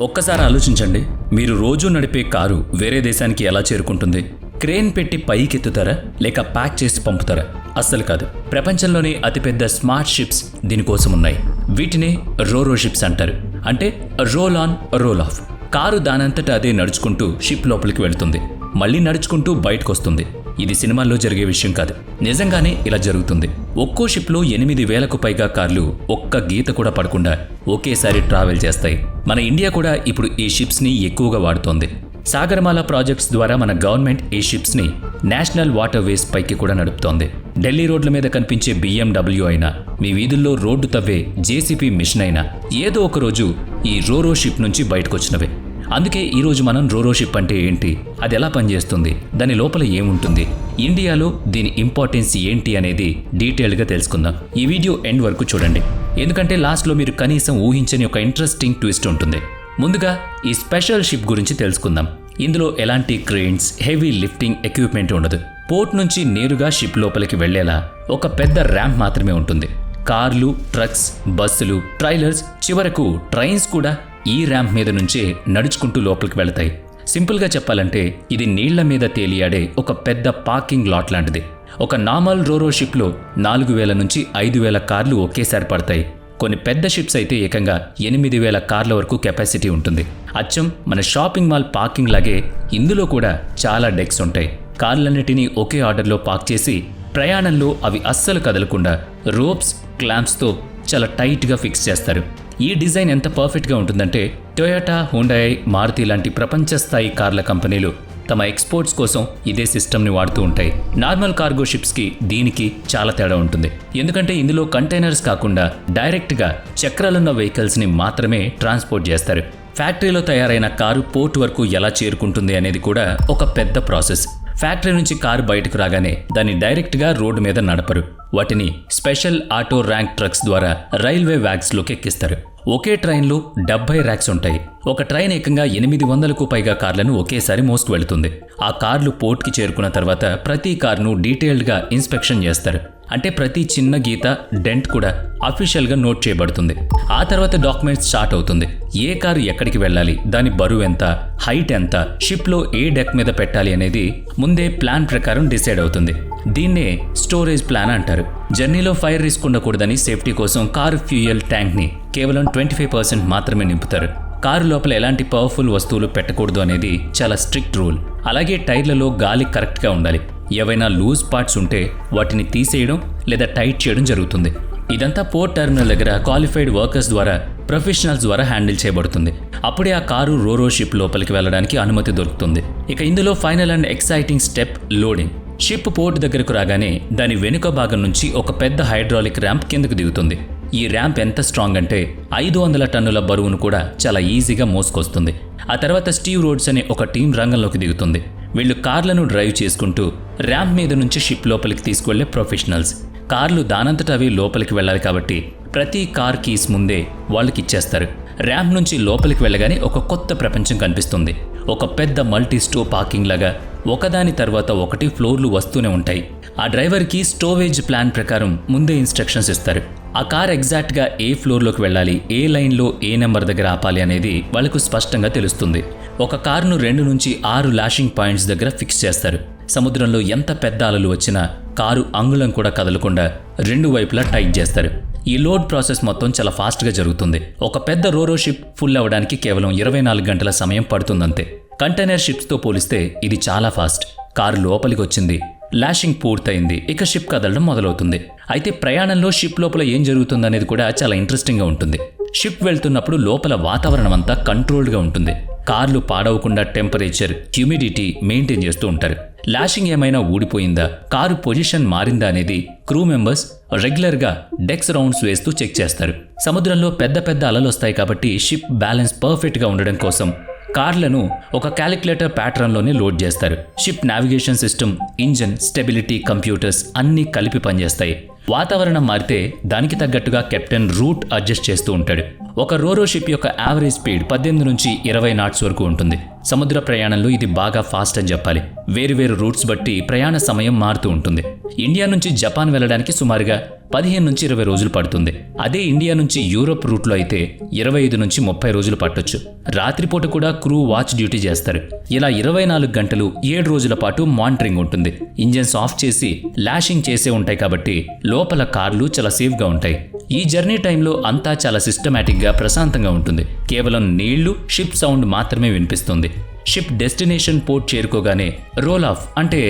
ఒక్కసారి ఆలోచించండి, మీరు రోజు నడిపే కారు వేరే దేశానికి ఎలా చేరుకుంటుంది? క్రేన్ పెట్టి పైకెత్తుతారా లేక ప్యాక్ చేసి పంపుతారా? అస్సలు కాదు. ప్రపంచంలోనే అతిపెద్ద స్మార్ట్ షిప్స్ దీనికోసం ఉన్నాయి. వీటినే రోరో షిప్స్ అంటారు. అంటే roll on roll off. Car దానంతటా అదే నడుచుకుంటూ షిప్ లోపలికి వెళ్తుంది, మళ్ళీ నడుచుకుంటూ బయటకు వస్తుంది. ఇది సినిమాల్లో జరిగే విషయం కాదు, నిజంగానే ఇలా జరుగుతుంది. ఒక్కో షిప్లో 8,000కు పైగా కార్లు ఒక్క గీత కూడా పడకుండా ఒకేసారి ట్రావెల్ చేస్తాయి. మన ఇండియా కూడా ఇప్పుడు ఈ షిప్స్ని ఎక్కువగా వాడుతోంది. సాగరమాల ప్రాజెక్ట్స్ ద్వారా మన గవర్నమెంట్ ఈ షిప్స్ని నేషనల్ వాటర్ వేస్ పైకి కూడా నడుపుతోంది. ఢిల్లీ రోడ్ల మీద కనిపించే BMW అయినా, మీ వీధుల్లో రోడ్డు తవ్వే JCP మిషన్ అయినా ఏదో ఒక రోజు ఈ రోరో షిప్ నుంచి బయటకొచ్చినవే. అందుకే ఈరోజు మనం రోరో షిప్ అంటే ఏంటి, అది ఎలా పనిచేస్తుంది, దాని లోపల ఏముంటుంది, ఇండియాలో దీని ఇంపార్టెన్స్ ఏంటి అనేది డీటెయిల్గా తెలుసుకుందాం. ఈ వీడియో ఎండ్ వరకు చూడండి, ఎందుకంటే లాస్ట్లో మీరు కనీసం ఊహించని ఒక ఇంట్రెస్టింగ్ ట్విస్ట్ ఉంటుంది. ముందుగా ఈ స్పెషల్ షిప్ గురించి తెలుసుకుందాం. ఇందులో ఎలాంటి క్రేన్స్, హెవీ లిఫ్టింగ్ ఎక్విప్మెంట్ ఉండదు. పోర్ట్ నుంచి నేరుగా షిప్ లోపలికి వెళ్లేలా ఒక పెద్ద ర్యాంప్ మాత్రమే ఉంటుంది. కార్లు, ట్రక్స్, బస్సులు, ట్రైలర్స్, చివరకు ట్రైన్స్ కూడా ఈ ర్యాంప్ మీద నుంచే నడుచుకుంటూ లోపలికి వెళతాయి. సింపుల్గా చెప్పాలంటే ఇది నీళ్ల మీద తేలియాడే ఒక పెద్ద పార్కింగ్ లాట్ లాంటిది. ఒక నార్మల్ రోరో షిప్లో 4,000 నుంచి 5,000 కార్లు ఒకేసారి పడతాయి. కొన్ని పెద్ద షిప్స్ అయితే ఏకంగా 8,000 కార్ల వరకు కెపాసిటీ ఉంటుంది. అచ్చం మన షాపింగ్ మాల్ పార్కింగ్ లాగే ఇందులో కూడా చాలా డెక్స్ ఉంటాయి. కార్లన్నిటినీ ఒకే ఆర్డర్లో పార్క్ చేసి ప్రయాణంలో అవి అస్సలు కదలకుండా రోప్స్, క్లాంప్స్తో చాలా టైట్గా ఫిక్స్ చేస్తారు. ఈ డిజైన్ ఎంత పర్ఫెక్ట్గా ఉంటుందంటే టొయోటా, హుండాయ్, మారుతి లాంటి ప్రపంచ స్థాయి కార్ల కంపెనీలు తమ ఎక్స్పోర్ట్స్ కోసం ఇదే సిస్టమ్ని వాడుతూ ఉంటాయి. నార్మల్ కార్గో షిప్స్కి దీనికి చాలా తేడా ఉంటుంది. ఎందుకంటే ఇందులో కంటైనర్స్ కాకుండా డైరెక్ట్గా చక్రాలున్న వెహికల్స్ని మాత్రమే ట్రాన్స్పోర్ట్ చేస్తారు. ఫ్యాక్టరీలో తయారైన కారు పోర్ట్ వరకు ఎలా చేరుకుంటుంది అనేది కూడా ఒక పెద్ద ప్రాసెస్. ఫ్యాక్టరీ నుంచి కారు బయటకు రాగానే దాన్ని డైరెక్ట్గా రోడ్డు మీద నడపరు. వాటిని స్పెషల్ ఆటో ర్యాంక్ ట్రక్స్ ద్వారా రైల్వే వ్యాగ్స్లోకి ఎక్కిస్తారు. ఒకే ట్రైన్లో 70 ర్యాక్స్ ఉంటాయి. ఒక ట్రైన్ ఏకంగా 800కు పైగా కార్లను ఒకేసారి మోస్తూ వెళుతుంది. ఆ కార్లు పోర్ట్కి చేరుకున్న తర్వాత ప్రతి కార్ను డీటెయిల్డ్గా ఇన్స్పెక్షన్ చేస్తారు. అంటే ప్రతి చిన్న గీత, డెంట్ కూడా అఫీషియల్గా నోట్ చేయబడుతుంది. ఆ తర్వాత డాక్యుమెంట్స్ స్టార్ట్ అవుతుంది. ఏ కారు ఎక్కడికి వెళ్ళాలి, దాని బరువు ఎంత, హైట్ ఎంత, షిప్లో ఏ డెక్ మీద పెట్టాలి అనేది ముందే ప్లాన్ ప్రకారం డిసైడ్ అవుతుంది. దీన్నే స్టోరేజ్ ప్లాన్ అంటారు. జర్నీలో ఫైర్ రిస్క్ ఉండకూడదని సేఫ్టీ కోసం కారు ఫ్యూయల్ ట్యాంక్ని కేవలం 25% మాత్రమే నింపుతారు. కారు లోపల ఎలాంటి పవర్ఫుల్ వస్తువులు పెట్టకూడదు అనేది చాలా స్ట్రిక్ట్ రూల్. అలాగే టైర్లలో గాలి కరెక్ట్గా ఉండాలి. ఏవైనా లూజ్ పార్ట్స్ ఉంటే వాటిని తీసేయడం లేదా టైట్ చేయడం జరుగుతుంది. ఇదంతా పోర్ట్ టెర్మినల్ దగ్గర క్వాలిఫైడ్ వర్కర్స్ ద్వారా, ప్రొఫెషనల్స్ ద్వారా హ్యాండిల్ చేయబడుతుంది. అప్పుడే ఆ కారు రోరో షిప్ లోపలికి వెళ్ళడానికి అనుమతి దొరుకుతుంది. ఇక ఇందులో final and exciting step loading. Ship port దగ్గరకు రాగానే దాని వెనుక భాగం నుంచి ఒక పెద్ద హైడ్రాలిక్ ర్యాంప్ కిందకు దిగుతుంది. ఈ ర్యాంప్ ఎంత స్ట్రాంగ్ అంటే 500 టన్నుల బరువును కూడా చాలా ఈజీగా మోసుకొస్తుంది. ఆ తర్వాత స్టీవ్ రోడ్స్ అనే ఒక టీం రంగంలోకి దిగుతుంది. వీళ్ళు కార్లను డ్రైవ్ చేసుకుంటూ ర్యాంప్ మీద నుంచి షిప్ లోపలికి తీసుకువెళ్లే ప్రొఫెషనల్స్. కార్లు దానంతట అవి లోపలికి వెళ్ళాలి కాబట్టి ప్రతి కార్ కీస్ ముందే వాళ్ళకి ఇచ్చేస్తారు. ర్యాంప్ నుంచి లోపలికి వెళ్ళగానే ఒక కొత్త ప్రపంచం కనిపిస్తుంది. ఒక పెద్ద మల్టీ స్టో పార్కింగ్ లాగా ఒకదాని తర్వాత ఒకటి ఫ్లోర్లు వస్తూనే ఉంటాయి. ఆ డ్రైవర్కి స్టోవేజ్ ప్లాన్ ప్రకారం ముందే ఇన్స్ట్రక్షన్స్ ఇస్తారు. ఆ కార్ ఎగ్జాక్ట్గా ఏ ఫ్లోర్లోకి వెళ్ళాలి, ఏ లైన్లో ఏ నెంబర్ దగ్గర ఆపాలి అనేది వాళ్ళకు స్పష్టంగా తెలుస్తుంది. ఒక కారును 2 నుంచి 6 లాషింగ్ పాయింట్స్ దగ్గర ఫిక్స్ చేస్తారు. సముద్రంలో ఎంత పెద్ద అలలు వచ్చినా కారు అంగుళం కూడా కదలకుండా 2 వైపులా టైట్ చేస్తారు. ఈ లోడ్ ప్రాసెస్ మొత్తం చాలా ఫాస్ట్గా జరుగుతుంది. ఒక పెద్ద రోరో షిప్ ఫుల్ అవ్వడానికి కేవలం 24 గంటల సమయం పడుతుందంతే. కంటైనర్ షిప్స్తో పోలిస్తే ఇది చాలా ఫాస్ట్. కారు లోపలికి వచ్చింది, లాషింగ్ పూర్తయింది, ఇక షిప్ కదలడం మొదలవుతుంది. అయితే ప్రయాణంలో షిప్ లోపల ఏం జరుగుతుందనేది కూడా చాలా ఇంట్రెస్టింగ్గా ఉంటుంది. షిప్ వెళ్తున్నప్పుడు లోపల వాతావరణం అంతా కంట్రోల్డ్గా ఉంటుంది. కార్లు పాడవకుండా టెంపరేచర్, హ్యూమిడిటీ మెయింటైన్ చేస్తూ ఉంటారు. లాషింగ్ ఏమైనా ఊడిపోయిందా, కారు పొజిషన్ మారిందా అనేది క్రూ మెంబర్స్ రెగ్యులర్గా డెక్స్ రౌండ్స్ వేస్తూ చెక్ చేస్తారు. సముద్రంలో పెద్ద పెద్ద అలలు వస్తాయి కాబట్టి షిప్ బ్యాలెన్స్ పర్ఫెక్ట్గా ఉండడం కోసం కార్లను ఒక క్యాలిక్యులేటర్ ప్యాటర్న్లోనే లోడ్ చేస్తారు. Ship navigation system, engine, stability, computers అన్నీ కలిపి పనిచేస్తాయి. వాతావరణం మారితే దానికి తగ్గట్టుగా కెప్టెన్ రూట్ అడ్జస్ట్ చేస్తూ ఉంటాడు. ఒక రోరో షిప్ యొక్క యావరేజ్ స్పీడ్ 18 నుంచి 20 నాట్స్ వరకు ఉంటుంది. సముద్ర ప్రయాణంలో ఇది బాగా ఫాస్ట్ అని చెప్పాలి. వేరువేరు రూట్స్ బట్టి ప్రయాణ సమయం మారుతూ ఉంటుంది. ఇండియా నుంచి జపాన్ వెళ్ళడానికి సుమారుగా 15 నుంచి 20 రోజులు పడుతుంది. అదే ఇండియా నుంచి యూరోప్ రూట్లో అయితే 25 నుంచి 30 రోజులు పట్టొచ్చు. రాత్రిపూట కూడా క్రూ వాచ్ డ్యూటీ చేస్తారు. ఇలా 24 గంటలు 7 రోజుల పాటు మానిటరింగ్ ఉంటుంది. ఇంజన్స్ ఆఫ్ చేసి లాషింగ్ చేసే ఉంటాయి కాబట్టి లోపల కార్లు చాలా సేఫ్గా ఉంటాయి. ఈ జర్నీ టైంలో అంతా చాలా సిస్టమేటిక్గా ప్రశాంతంగా ఉంటుంది. కేవలం నీళ్లు, షిప్ సౌండ్ మాత్రమే వినిపిస్తుంది. షిప్ డెస్టినేషన్ పోర్ట్ చేరుకోగానే రోల్ ఆఫ్ అంటే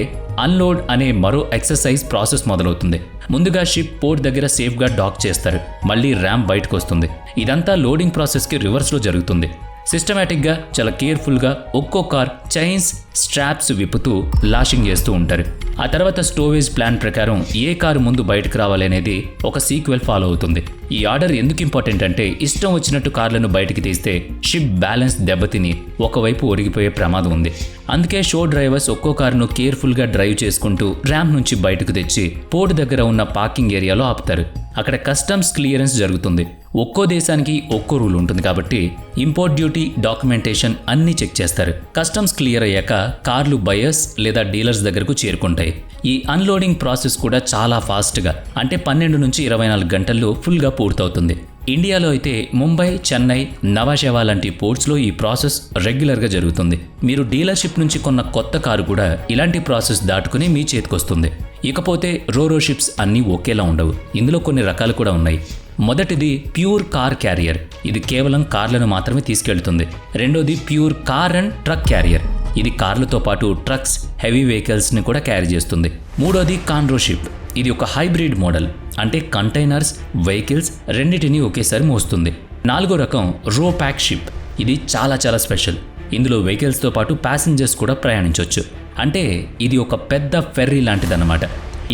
అన్లోడ్ అనే మరో ఎక్సర్సైజ్ ప్రాసెస్ మొదలవుతుంది. ముందుగా షిప్ పోర్ట్ దగ్గర సేఫ్గా డాక్ చేస్తారు. మళ్ళీ ర్యాంప్ బయటకు వస్తుంది. ఇదంతా లోడింగ్ ప్రాసెస్కి రివర్స్లో జరుగుతుంది. సిస్టమేటిక్గా చాలా కేర్ఫుల్గా ఒక్కో కార్ చైన్స్, స్ట్రాప్స్ విప్పుతూ లాషింగ్ చేస్తూ ఉంటారు. ఆ తర్వాత స్టోవేజ్ ప్లాన్ ప్రకారం ఏ కారు ముందు బయటకు రావాలనేది ఒక సీక్వెల్ ఫాలో అవుతుంది. ఈ ఆర్డర్ ఎందుకు ఇంపార్టెంట్ అంటే ఇష్టం వచ్చినట్టు కార్లను బయటికి తీస్తే షిప్ బ్యాలెన్స్ దెబ్బతిని ఒకవైపు ఒరిగిపోయే ప్రమాదం ఉంది. అందుకే షో డ్రైవర్స్ ఒక్కో కారును కేర్ఫుల్గా డ్రైవ్ చేసుకుంటూ ర్యాంప్ నుంచి బయటకు తెచ్చి పోర్ట్ దగ్గర ఉన్న పార్కింగ్ ఏరియాలో ఆపుతారు. అక్కడ కస్టమ్స్ క్లియరెన్స్ జరుగుతుంది. ఒక్కో దేశానికి ఒక్కో రూల్ ఉంటుంది కాబట్టి ఇంపోర్ట్ డ్యూటీ, డాక్యుమెంటేషన్ అన్నీ చెక్ చేస్తారు. కస్టమ్స్ క్లియర్ అయ్యాక కార్లు బయర్స్ లేదా డీలర్స్ దగ్గరకు చేరుకుంటాయి. ఈ అన్లోడింగ్ ప్రాసెస్ కూడా చాలా ఫాస్ట్గా అంటే 12 నుంచి 24 గంటల్లో ఫుల్గా పూర్తవుతుంది. ఇండియాలో అయితే ముంబై, చెన్నై, నవాషెవా లాంటి పోర్ట్స్లో ఈ ప్రాసెస్ రెగ్యులర్గా జరుగుతుంది. మీరు డీలర్షిప్ నుంచి కొన్న కొత్త కారు కూడా ఇలాంటి ప్రాసెస్ దాటుకుని మీ చేతికొస్తుంది. ఇకపోతే రోరో షిప్స్ అన్నీ ఒకేలా ఉండవు. ఇందులో కొన్ని రకాలు కూడా ఉన్నాయి. మొదటిది ప్యూర్ కార్ క్యారియర్. ఇది కేవలం కార్లను మాత్రమే తీసుకెళ్తుంది. రెండోది pure car and truck carrier. ఇది కార్లతో పాటు ట్రక్స్, హెవీ వెహికల్స్ని కూడా క్యారీ చేస్తుంది. మూడోది కాన్రో షిప్. ఇది ఒక హైబ్రిడ్ మోడల్ అంటే కంటైనర్స్, వెహికల్స్ రెండింటినీ ఒకేసారి మోస్తుంది. నాలుగో రకం రో ప్యాక్ షిప్. ఇది చాలా స్పెషల్. ఇందులో వెహికల్స్తో పాటు ప్యాసింజర్స్ కూడా ప్రయాణించవచ్చు. అంటే ఇది ఒక పెద్ద ఫెర్రీ లాంటిదన్నమాట.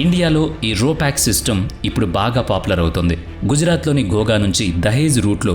ఇండియాలో ఈ రో ప్యాక్ సిస్టమ్ ఇప్పుడు బాగా పాపులర్ అవుతుంది. గుజరాత్లోని గోగా నుంచి దహేజ్ రూట్లో,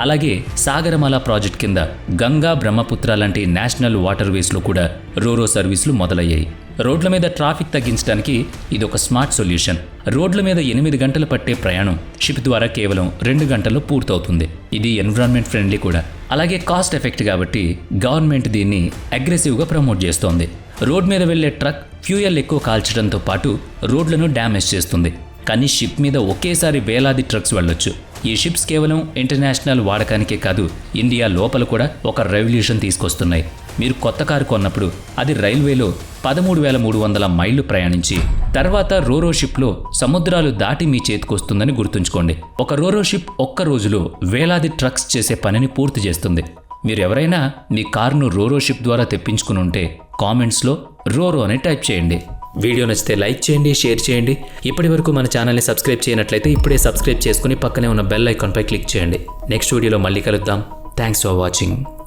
అలాగే సాగరమాల ప్రాజెక్ట్ కింద గంగా, బ్రహ్మపుత్ర లాంటి నేషనల్ వాటర్ వేస్లో కూడా రోరో సర్వీసులు మొదలయ్యాయి. రోడ్ల మీద ట్రాఫిక్ తగ్గించడానికి ఇది ఒక స్మార్ట్ సొల్యూషన్. రోడ్ల మీద 8 గంటలు పట్టే ప్రయాణం షిప్ ద్వారా కేవలం 2 గంటల్లో పూర్తవుతుంది. ఇది ఎన్విరాన్మెంట్ ఫ్రెండ్లీ కూడా, అలాగే కాస్ట్ ఎఫెక్ట్ కాబట్టి గవర్నమెంట్ దీన్ని అగ్రెసివ్గా ప్రమోట్ చేస్తోంది. రోడ్ మీద వెళ్లే ట్రక్ ఫ్యూయల్ ఎక్కువ కాల్చడంతో పాటు రోడ్లను డ్యామేజ్ చేస్తుంది. కానీ షిప్ మీద ఒకేసారి వేలాది ట్రక్స్ వెళ్ళొచ్చు. ఈ షిప్స్ కేవలం ఇంటర్నేషనల్ వాడకానికే కాదు, ఇండియా లోపల కూడా ఒక రెవల్యూషన్ తీసుకొస్తున్నాయి. మీరు కొత్త కారు కొన్నప్పుడు అది రైల్వేలో 13,300 మైళ్ళు ప్రయాణించి తర్వాత రోరో షిప్లో సముద్రాలు దాటి మీ చేతికొస్తుందని గుర్తుంచుకోండి. ఒక రోరో షిప్ ఒక్క రోజులో వేలాది ట్రక్స్ చేసే పనిని పూర్తి చేస్తుంది. మీరు ఎవరైనా మీ కారును రోరో షిప్ ద్వారా తెప్పించుకుని ఉంటే కామెంట్స్లో రోరో అని టైప్ చేయండి. వీడియో నచ్చితే లైక్ చేయండి, షేర్ చేయండి. ఇప్పటి వరకు మన ఛానల్ని సబ్స్క్రైబ్ చేయనట్లయితే ఇప్పుడే సబ్స్క్రైబ్ చేసుకుని పక్కనే ఉన్న బెల్ ఐకాన్పై క్లిక్ చేయండి. నెక్స్ట్ వీడియోలో మళ్ళీ కలుద్దాం. Thanks for watching.